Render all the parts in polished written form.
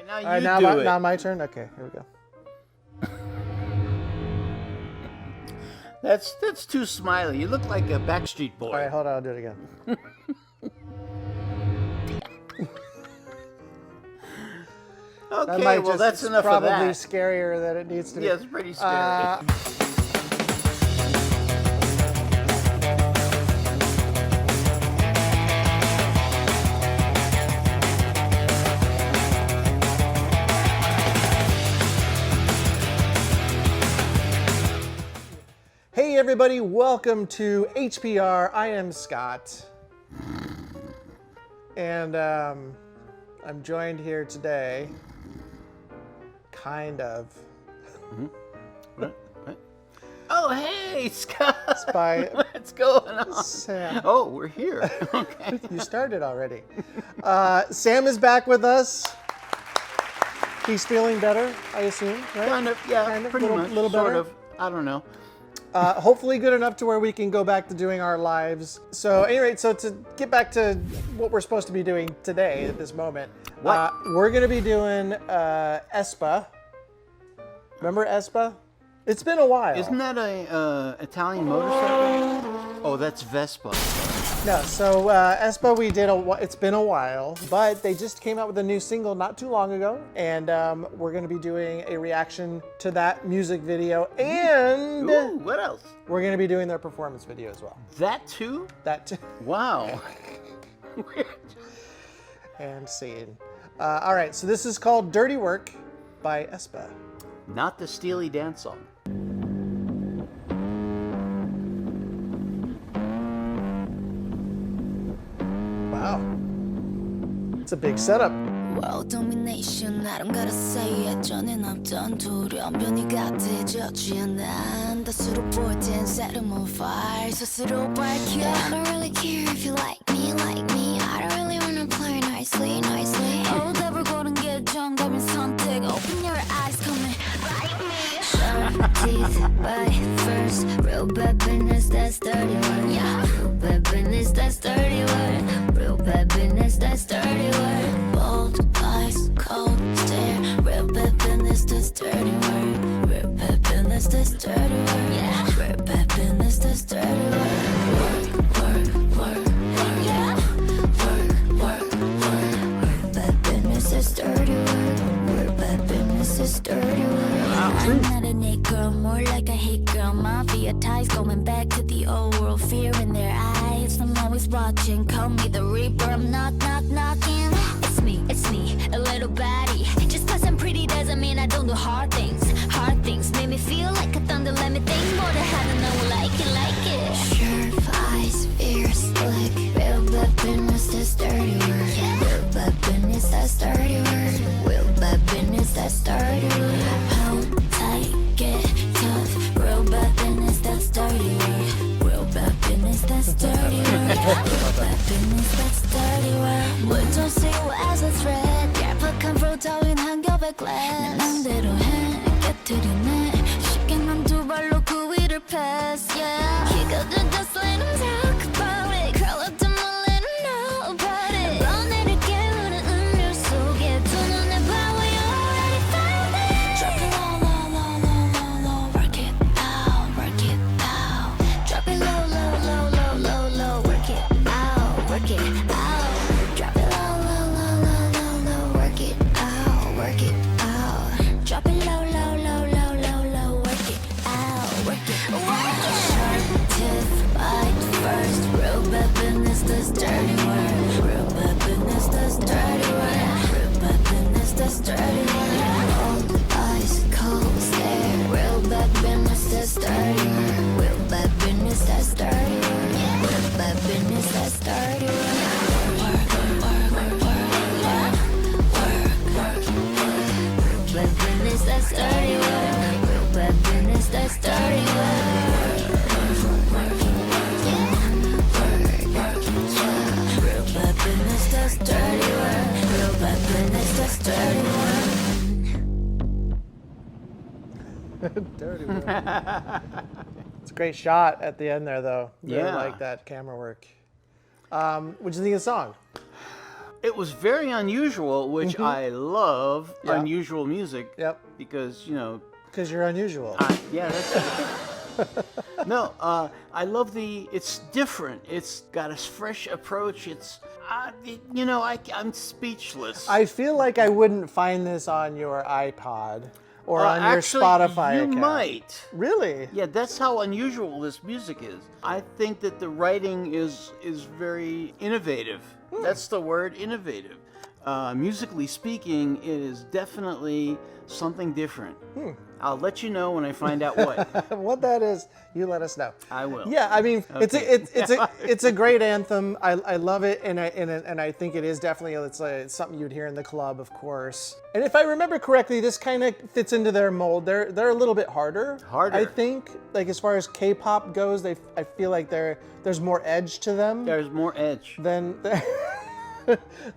right, now you do it. Now my turn? Okay, here we go. That's too smiley. You look like a Backstreet Boy. All right, hold on. I'll do it again. Okay, well, that's enough of that. Probably scarier than it needs to be. Yeah, it's pretty scary. Hey everybody, welcome to HPR. I am Scott. And I'm joined here today, kind of. What? Oh, hey, Scott. By what's going on? Sam. Oh, we're here. Okay. You started already. Sam is back with us. He's feeling better, I assume, right? Kind of, yeah, kind of, pretty much. Little sort better? of. I don't know. Hopefully good enough to where we can go back to doing our lives. So anyway, so to get back to what we're supposed to be doing today at this moment, we're going to be doing AESPA. Remember AESPA? It's been a while. Isn't that a Italian motorcycle? Oh, that's Vespa. No, so AESPA we did it's been a while, but they just came out with a new single not too long ago, and we're going to be doing a reaction to that music video, and ooh, what else? We're going to be doing their performance video as well. That too? That too. Wow. And scene. All right, so this is called Dirty Work by AESPA. Not the Steely Dan song. Wow. It's a big setup. World domination, I don't gotta say it. 전엔 없던 두려움 변이 같아졌지 않아. 다수로 볼 땐 set 'em on fire. 스스로 밝혀. I don't really care if you like me. I don't really wanna play nicely. 어디를 고른 게 정답인 선택. Open your eyes, come and bite me. Sharp teeth, bite first. Real bad business, that's dirty work. Yeah, real bad business, that's dirty work. Real bad business, that's dirty work. Bold eyes, cold stare. Real bad business, that's dirty work. Real bad business, that's dirty work. Yeah, real bad business, that's dirty work. Work. Yeah, work. Real bad business, that's dirty work. Real bad business, that's dirty work. I'm not a Nick girl, more like a hit girl. Mafia ties going back to the old world. Fear in their eyes, I'm always watching. Call me the Reaper, I'm knocking. It's me, a little baddie. Just cause I'm pretty doesn't mean I don't do hard things. Hard things make me feel like a thunder. Let me think more than how to know like it. Sharp eyes, fierce like real bad business, that's dirty work. Real bad business, that's dirty work. Real bad business, that's dirty work. Hold tight, get tough. Real bad business, that's dirty work. Real bad business, that's dirty work. Real bad business, that's dirty work. 물 좀 see as a threat. 얄팍한 프로 따윈 한 겹의 glass. 내 맘대로 해, 깨트리네. 쉽게 난 두 발로 그 위를 pass. Yeah, he got the just let him talk about it. Curl up to my let him know about it. 뻔해를 깨우는 음료 속에 두 눈에 power, you already found it. Drop it low, work it out. Drop it low, work it out. Drop it low, work it out. Drop it low, work it out. Sharp tip, bite first. Real bad business, that's dirty work. Real bad business, that's dirty work. Real bad business, that's dirty work. Old eyes, cold stare. Real bad business, that's dirty work. Real bad business, that's dirty work. Real bad business, that's dirty work. Real bad business, that's dirty work. Real bad business, that's dirty work. Real bad business, that's dirty work. Real bad business, that's dirty work. Dirty work. It's a great shot at the end there, though. Really like that camera work. What do you think of the song? It was very unusual, which I love Yeah. unusual music. Yep. Because, you know, Because you're unusual. yeah, that's it. No, I love it's different. It's got a fresh approach. You know, I'm speechless. I feel like I wouldn't find this on your iPod or on your actually, Spotify you account. might. Really? Yeah, that's how unusual this music is. I think that the writing is very innovative. That's the word, innovative. Musically speaking, it is definitely something different. I'll let you know when I find out what. What that is, you let us know. I will. Yeah, I mean, Okay. it's a great anthem. I love it, and I think it is definitely it's something you'd hear in the club, of course. And if I remember correctly, this kind of fits into their mold. They're a little bit harder. Harder. I think, like as far as K-pop goes, I feel like there's more edge to them There's more edge.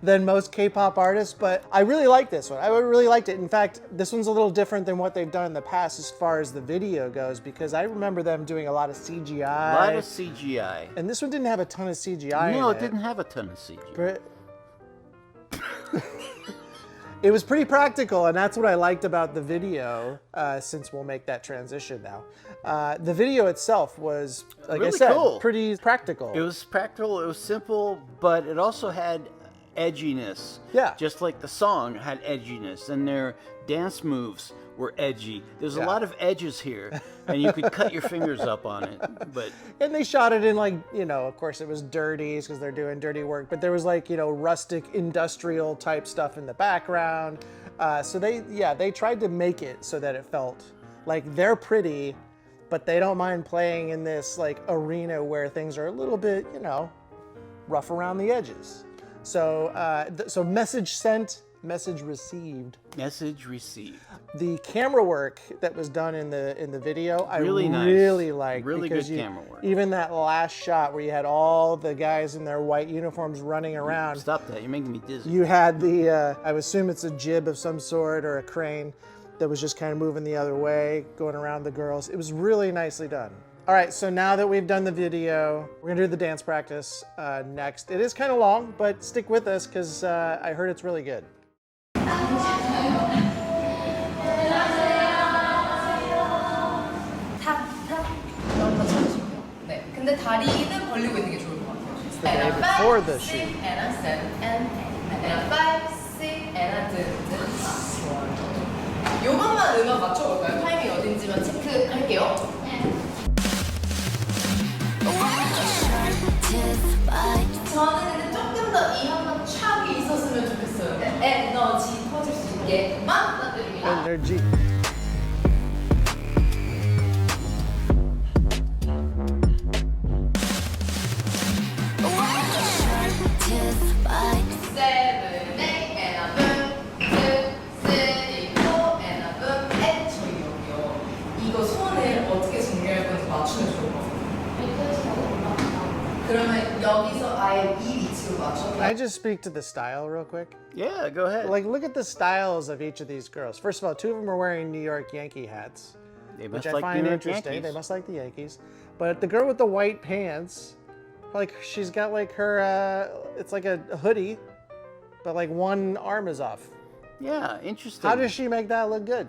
than most K-pop artists, but I really like this one. I really liked it. In fact, this one's a little different than what they've done in the past as far as the video goes, because I remember them doing a lot of CGI. A lot of CGI. And this one didn't have a ton of CGI No, in it didn't have a ton of CGI. But it was pretty practical, and that's what I liked about the video, since we'll make that transition now. The video itself was, like Really I said, cool. pretty practical. It was practical, it was simple, but it also had edginess. Yeah. Just like the song had edginess, and their dance moves were edgy. There's a Yeah. lot of edges here, and you could cut your fingers up on it. But And they shot it in, like, you know, of course it was dirty because they're doing dirty work, but there was, like, you know, rustic industrial type stuff in the background. So they tried to make it so that it felt like they're pretty, but they don't mind playing in this, like, arena where things are a little bit, you know, rough around the edges. So so message sent, message received. message received. The camera work that was done in the video, Really I nice. really liked. Really because good camera work. Even that last shot where you had all the guys in their white uniforms running around. Stop that, you're making me dizzy. You had I would assume it's a jib of some sort or a crane that was just kind of moving the other way, going around the girls. It was really nicely done. All right, so now that we've done the video, we're gonna do the dance practice next. It is kind of long, but stick with us because I heard it's really good. 이런 거 찾으시고요. 네. 근데 다리는 벌리고 있는 게 좋을 것 같아요. the day before the shoot. And a 7 and 5, 6 and a 좋아요. 요것만 음악 맞춰볼까요? 타이밍 어딘지만 체크할게요. 저는 근데 조금 더 이 한번 촥이 있었으면 좋겠어요. 에너지 터질 수 있게만 부탁드립니다. Energy. Seven, eight, and a boom, 2, 3, 4, and a boom, and 저희 여기요. 이거 손을 어떻게 전개할 건지 맞추면 좋을 것 같아요. 그러면 여기서 아예 이 위치로 Can I 맞춰볼까요? just speak to the style real quick? Yeah, go ahead. Like, look at the styles of each of these girls. First of all, two of them are wearing New York Yankee hats, They which must I like find New York interesting. Yankees. They must like the Yankees. But the girl with the white pants, like, she's got like her, it's like a hoodie, but like one arm is off. Yeah, interesting. How does she make that look good?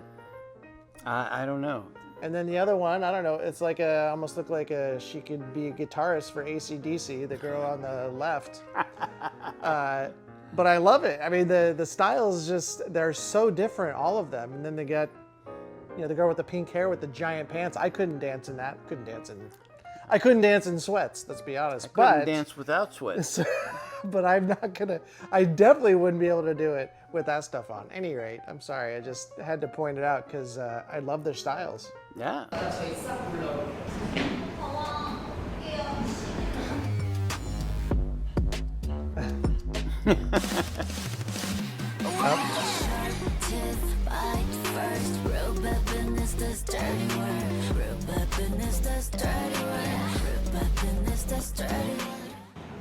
I don't know. And then the other one, I don't know, it's like almost look like she could be a guitarist for AC/DC, the girl on the left. But I love it. I mean, the styles just, they're so different, all of them. And then they got, you know, the girl with the pink hair with the giant pants. I couldn't dance in that. I couldn't dance in sweats, let's be honest. Couldn't dance without sweat. But I'm not gonna, I definitely wouldn't be able to do it with that stuff on. Any rate, I'm sorry, I just had to point it out because I love their styles. Yeah. 저희 싹 불러볼게요.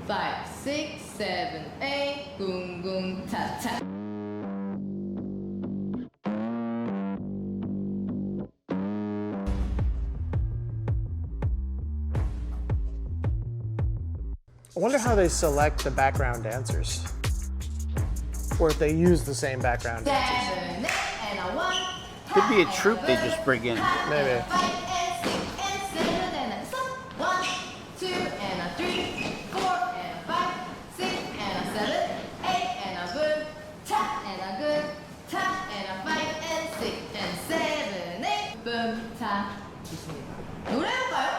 Five, six, seven, eight, gung ta ta. I wonder how they select the background dancers. or if they use the same background dancers. 7, 8, and a 1. Could be a troupe they just bring in. Maybe. 5 and 6 and 7 and a 1, 2 and a 3, 4 and a 5, 6 and a 7, 8 and a boom, tap and a good, tap and a 5 and 6 and 7, 8, boom, tap. 좋습니다. 노래할까요?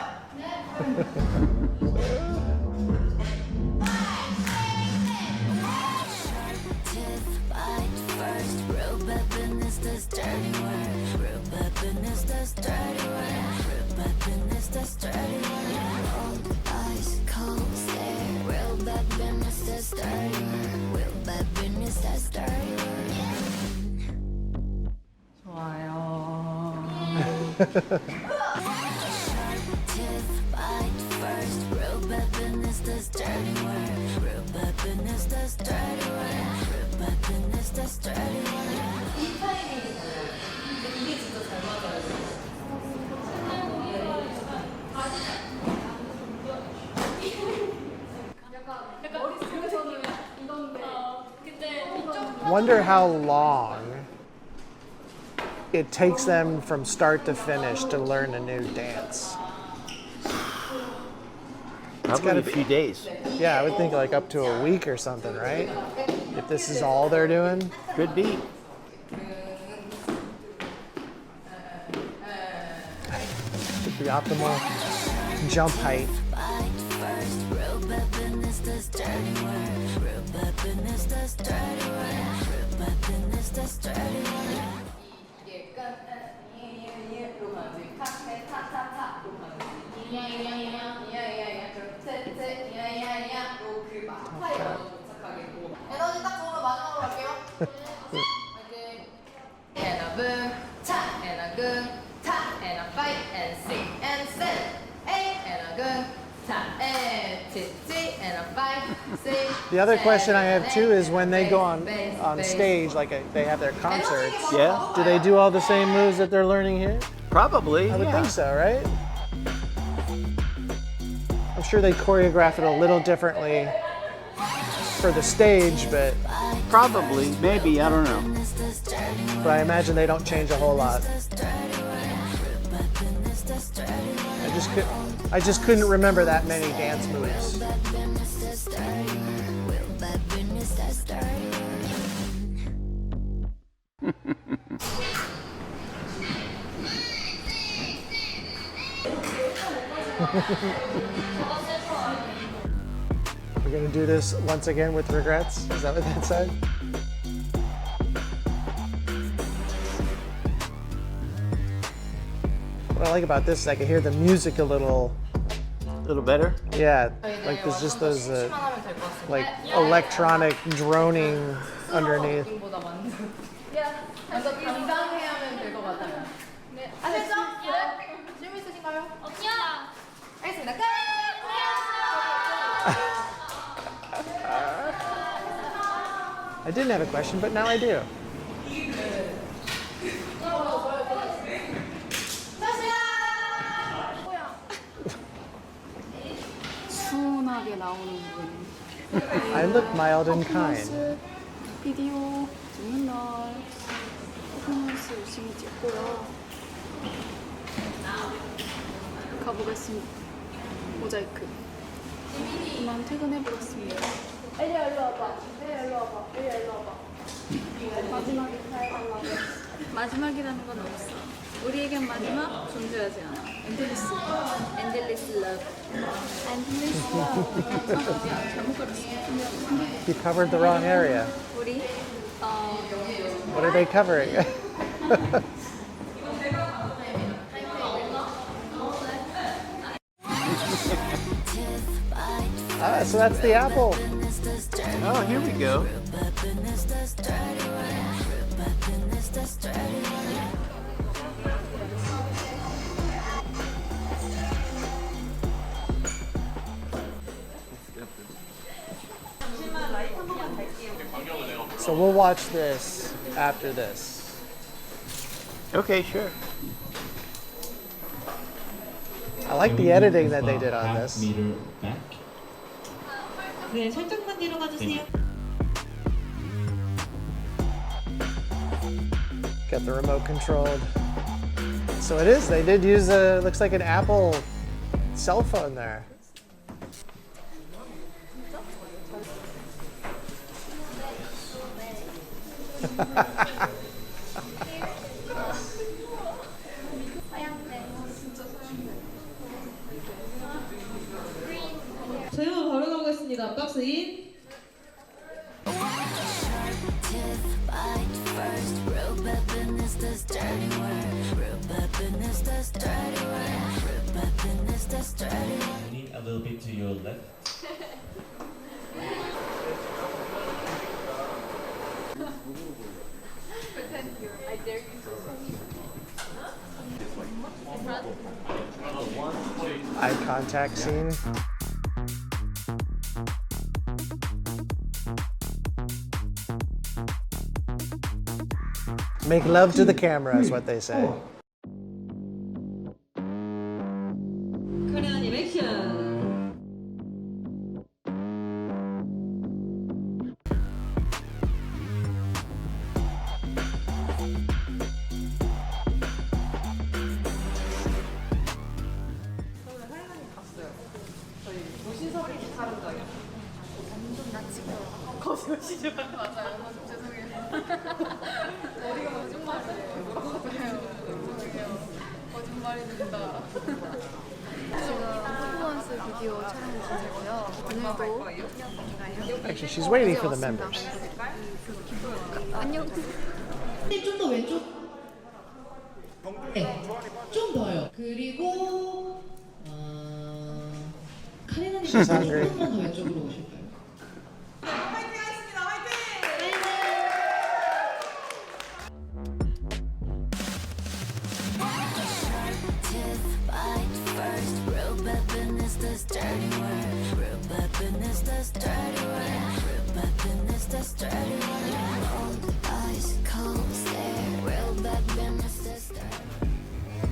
이 타이밍이잖아요. 근데 이게 진짜 잘 맞아요. Wonder how long it takes them from start to finish to learn a new dance. Probably gotta a be- few days. Yeah, I would think like up to a week or something, right? If this is all they're doing. Could be. The optimal jump height. 이게 예예예로 가지 카페 타타타로 가지 야야야야야야야 셋셋 야야야로 그 막파이로 도착하게 고 에너지 딱 좋으면 마지막으로 갈게요. 화이팅. And a boom, tap and a goon, tap and a 5 and 6 and 7, 8 and a goon, tap and titty and a 5, 6. The other question I have too is when they go on stage, like they have their concerts, Yeah, do they do all the same moves that they're learning here? probably. I would yeah. think so, right? I'm sure they choreograph it a little differently for the stage, but Probably, maybe, I don't know. I imagine they don't change a whole lot. I just couldn't remember that many dance moves. We're gonna do this once again with regrets. Is that what that said? What I like about this is I can hear the music a little. A little better? Yeah, like there's just those like electronic droning underneath. 보다 완전 완전 당당해 하면 될 것 같아요. 네. 아셨죠? 네. 질문 있으신가요? 없죠. 알겠습니다. 끝! I didn't have a question, but now I do. 순하게 나오는 분. I look mild and kind. 비디오 찍는 날 퍼포먼스 열심히 찍고요. 가보겠습니다. 모자이크. 그만 퇴근해보겠습니다. 엘리야 일로 와봐. 엘리야 일로 와봐. 엘리야 일로 와봐. 마지막에 사랑하려고. 마지막이라는 건 없어. 우리에겐 마지막 존재하지 않아. 엔들리스. 엔들리스 러브. 엔들리스 러브. 잘못 그렸어. You covered the wrong area. 우리 What are they covering? So that's the apple. Oh, here we go. So we'll watch this after this. Okay, sure. I like the editing that they did on this. Meter back. 네, 살짝만 뒤로 가주세요. Got the remote controlled. So it is, they did use a, looks like an Apple cell phone there. 저희만 바로 가보겠습니다. 박스 인. You need a little bit to your left. Eye contact scene. Make love to the camera is what they say. 카레나님 액션. 퍼포먼스 비디오 촬영 중이고요. 오늘도 Actually, she's waiting for the members. 안녕. 좀 더 왼쪽. 네, 좀 더요. 그리고 카레나님 She's hungry. 조금만 더 왼쪽으로 오실까요?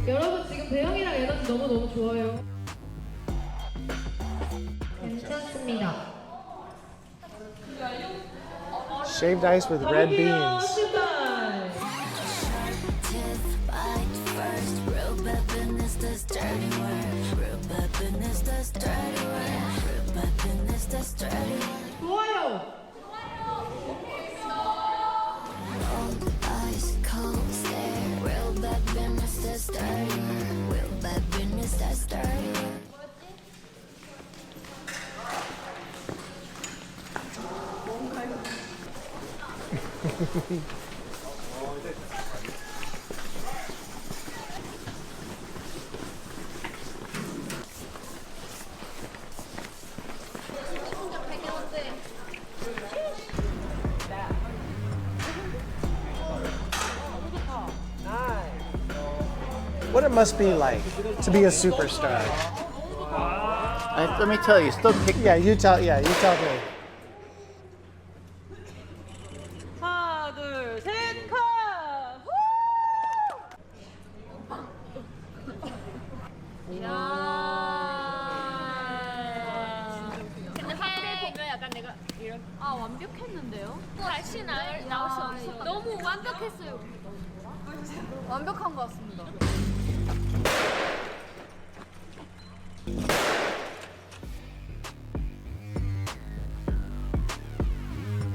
여러분 지금 대형이랑 에너지 너무 좋아요. 괜찮습니다. Shaved ice with red beans. 출발. 좋아요. What it must be like to be a superstar. Let me tell you, still kick. Yeah, you tell me. 하나, 둘, 셋, 컷! 근데 확대 보면 약간 내가 이런 완벽했는데요? 다시 나올 수 없어. 너무 완벽했어요. 완벽한 것 같습니다.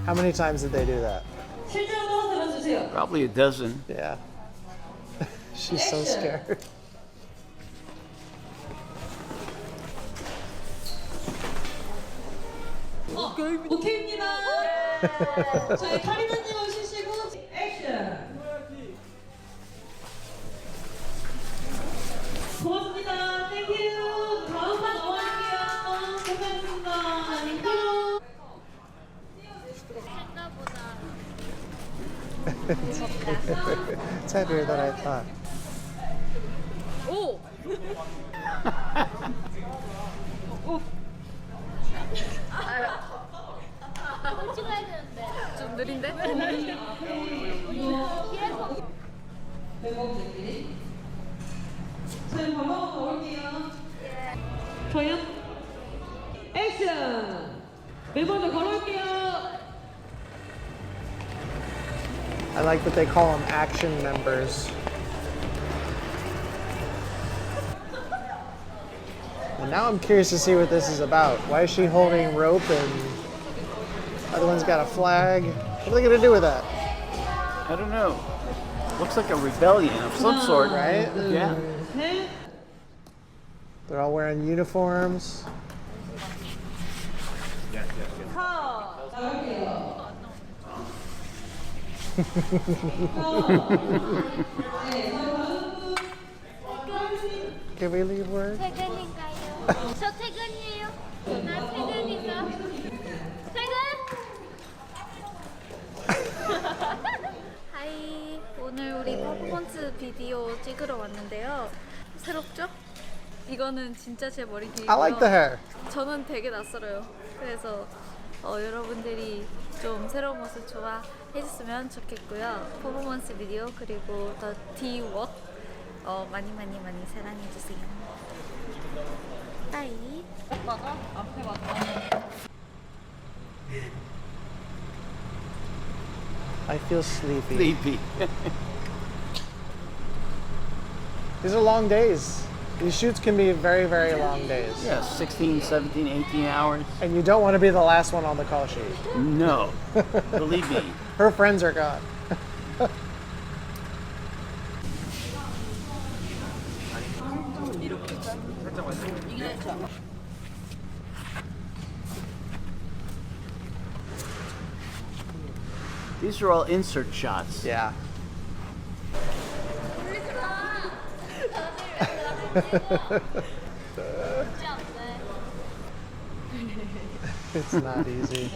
How many times did they do that? 실제 한번 들어주세요. Probably a dozen. Yeah. She's so scared. 오케이입니다. 저희 카리나님 오시시고 액션. 고맙습니다. 땡큐. 다음만 넘어갈게요. 고생하셨습니다. 땡큐. It's heavier than I thought. 오! 찍어야 되는데. 좀 느린데? 멤버분들끼리. 저희 밥 먹으러 가볼게요. 저희요? 액션! 멤버들 걸어올게요. I like like that they call them action members. And now I'm curious to see what this is about. Why is she holding rope and the other one's got a flag? What are they gonna do with that? I don't know. Looks like a rebellion of some sort. Right? Yeah. They're all wearing uniforms. Can we leave word? 퇴근인가요? 저 퇴근이에요. 나 퇴근인가? 퇴근? 하이, 오늘 우리 퍼포먼스 비디오 찍으러 왔는데요. 새롭죠? 이거는 진짜 제 머리 길이고요. I like the hair. 저는 되게 낯설어요. 그래서 여러분들이 좀 새로운 모습 좋아해줬으면 좋겠고요. 퍼포먼스 비디오 그리고 더 디웍 많이 사랑해주세요. 빠이. 오빠가 앞에 왔다. I feel sleepy. Sleepy. These are long days. These shoots can be very, very long days. Yeah, 16, 17, 18 hours. And you don't want to be the last one on the call sheet. No. Believe me. Her friends are gone. These are all insert shots. Yeah. It's not easy.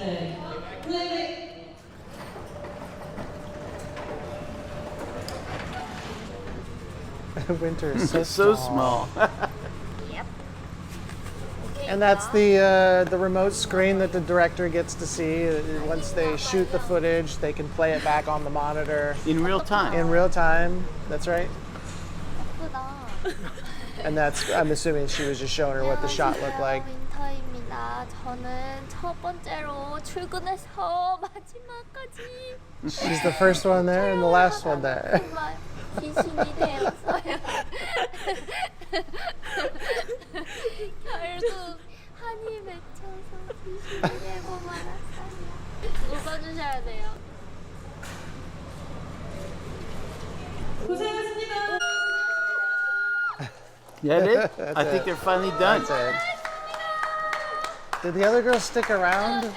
Winter is so, So small. And that's the remote screen that the director gets to see. Once they shoot the footage, they can play it back on the monitor In real time. in real time. That's right. And that's, I'm assuming she was just showing her what the shot looked like. 윈터입니다. 저는 첫 번째로 출근해서 마지막까지 She's the first one there and the last one there. 정말 귀신이 되었어요. 결국 한이 맺혀서 귀신이 되고 말았어요. 웃어주셔야 돼요. That it? I it. think they're finally done. That's it. Did the other girls stick around?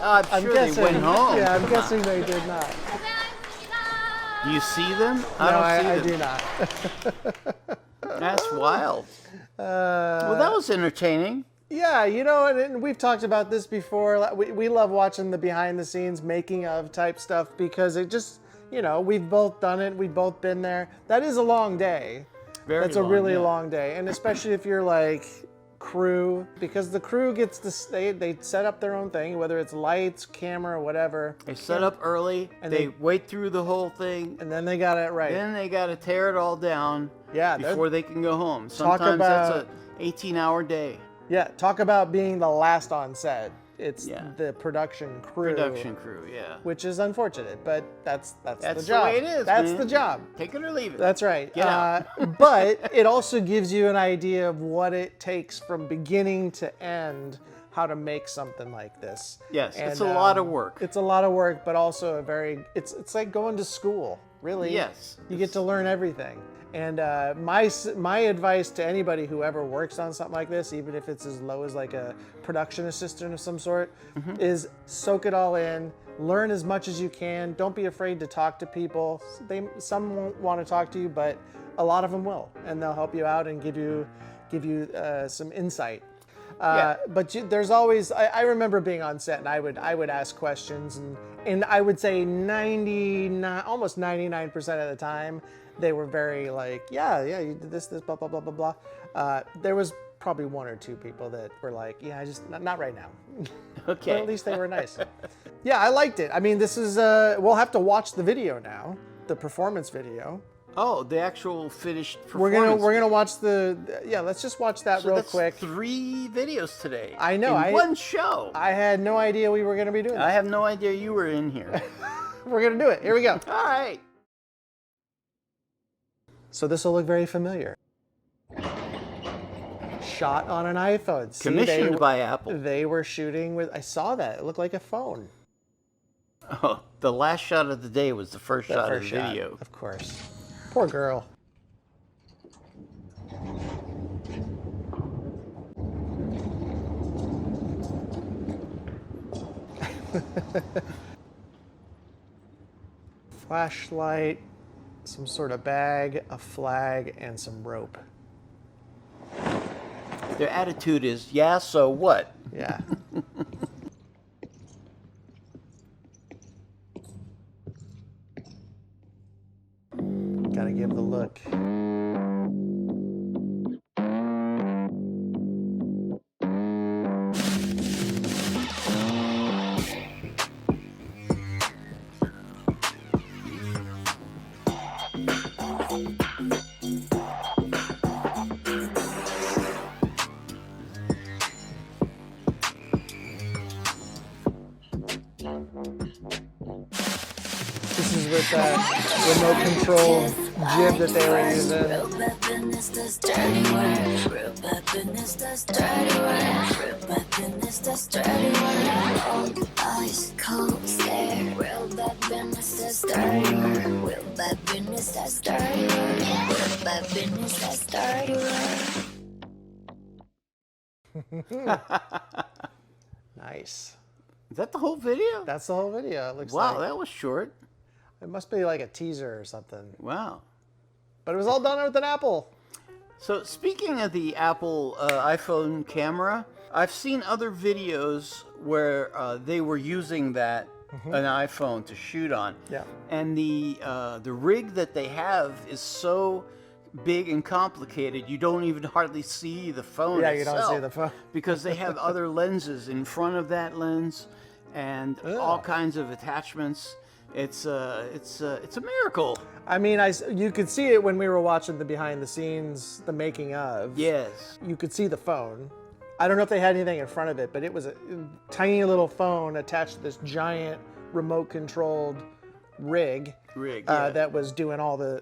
I'm sure they went home. Yeah, I'm Come guessing on. they did not. 고생하셨습니다. Do you see them? No, I I don't see do them. not. That's wild. Well, that was entertaining. Yeah, you know, and we've talked about this before. We love watching the behind the scenes making of type stuff because it just, you know, we've both done it. We've both been there. That is a long day. That's a really yeah. long day. And especially if you're like crew, because the crew gets to, they set up their own thing, whether it's lights, camera, whatever. They set up early. And they they- wait through the whole thing. And then they got it right. Then they got to tear it all down Yeah, they're- before they can go home. Sometimes that's about- a 18-hour day. Yeah, talk about being the last on set. It's Yeah. the production crew. Production crew, yeah. Which is unfortunate, but that's the That's the job. way it is, That's man. the job. Take it or leave it. That's right. Get out. But it also gives you an idea of what it takes from beginning to end, how to make something like this. Yes, it's a lot of work. It's a lot of work, but also a very, it's like going to school, really. Yes. You get to learn everything. And my advice to anybody who ever works on something like this, even if it's as low as like a production assistant of some sort, is soak it all in, learn as much as you can. Don't be afraid to talk to people. Some won't want to talk to you, but a lot of them will, and they'll help you out and give you some insight. But there's always, I remember being on set and I would ask questions and I would say almost 99% of the time, they were very like, yeah, you did this, blah, blah, blah, blah, blah. There was probably one or two people that were like, yeah, I just, not right now. Okay. But at least they were nice. Yeah, I liked it. I mean, this is, we'll have to watch the video now, the performance video. Oh, the actual finished performance. We're gonna watch let's just watch that So real that's quick. 3 videos today. I know, In one show. I had no idea we were gonna be doing I that. have no idea you were in here. We're gonna do it. Here we go. All right. So this will look very familiar. Shot on an iPhone. See, Commissioned by Apple. They were shooting with. I saw that. It looked like a phone. Oh, the last shot of the day was the first shot of the shot, video. of course. Poor girl. Flashlight, some sort of bag, a flag, and some rope. Their attitude is, yeah, so what? Yeah. Gotta give the look. This is with that remote control jib that they were using. Real bad business does dirty work. Real bad business does dirty work. Real bad business does dirty work. Old ice cold stare. Real bad business does dirty work. Real bad business does dirty work. Real bad business does dirty work. Nice. Is that the whole video? That's the whole video. It looks Wow, like. that was short. It must be like a teaser or something. Wow. But it was all done with an Apple. So speaking of the Apple iPhone camera, I've seen other videos where they were using that an iPhone to shoot on. Yeah. And the rig that they have is so big and complicated, you don't even hardly see the phone Yeah, itself. you don't see the phone. Because they have other lenses in front of that lens and all kinds of attachments. It's a miracle. I mean, you could see it when we were watching the behind the scenes, the making of. Yes. You could see the phone. I don't know if they had anything in front of it, but it was a tiny little phone attached to this giant remote controlled rig. That was doing all the,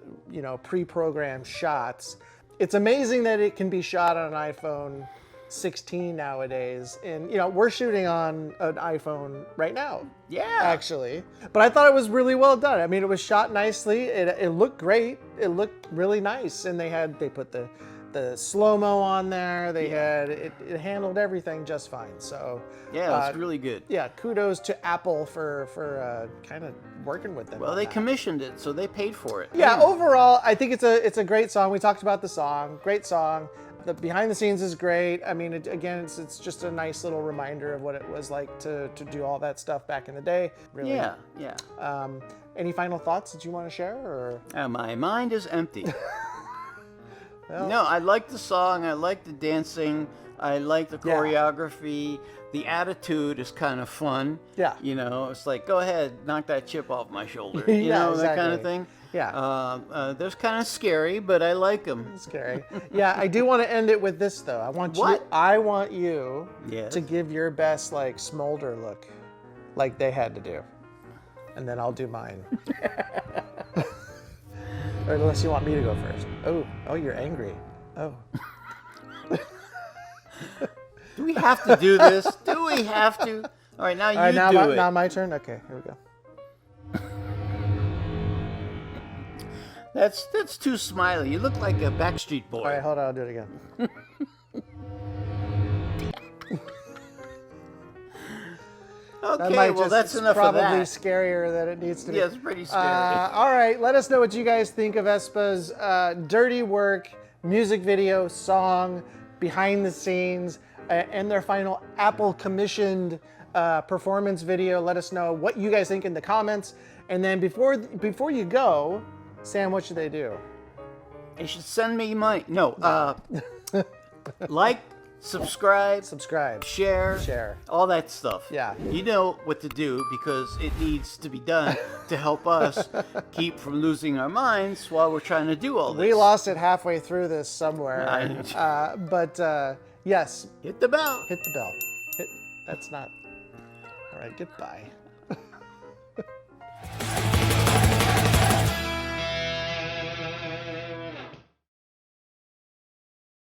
pre-programmed shots. It's amazing that it can be shot on an iPhone 16 nowadays, and we're shooting on an iPhone right now. Yeah. Actually, but I thought it was really well done. I mean, it was shot nicely. It looked great. It looked really nice, and they put the slow-mo on there. They had it handled everything just fine. So yeah, it's really good. Yeah, kudos to Apple for kind of working with them. Well, on they that. commissioned it, so they paid for it. Yeah, overall, I think it's a great song. We talked about the song. Great song. The behind the scenes is great. I mean, it's just a nice little reminder of what it was like to do all that stuff back in the day. Really. Yeah. Any final thoughts that you want to share? Or My mind is empty. Well, No, I like the song. I like the dancing. I like the choreography. The attitude is kind of fun. Yeah. It's like, go ahead, knock that chip off my shoulder. Yeah, that kind of exactly. thing. Yeah. They're kind of scary, but I like them. Scary. Yeah, I do want to end it with this though. I want you Yes. to give your best smolder look, like they had to do, and then I'll do mine. Or unless you want me to go first. Oh, you're angry. Oh. Do we have to do this? Do we have to? All right, now you do it. Now my turn. Okay, here we go. That's too smiley. You look like a Backstreet Boy. All right, hold on. I'll do it again. Okay, well, that's enough of that. Probably scarier than it needs to be. Yeah, it's pretty scary. All right, let us know what you guys think of aespa's dirty work, music video, song, behind the scenes, and their final Apple commissioned performance video. Let us know what you guys think in the comments. And then before you go, Sam, what should they do? They should send me money. No, like, subscribe, share, all that stuff. Yeah. You know what to do because it needs to be done to help us keep from losing our minds while we're trying to do all this. We lost it halfway through this somewhere. But yes. Hit the bell. Hit the bell. That's not. All right, goodbye.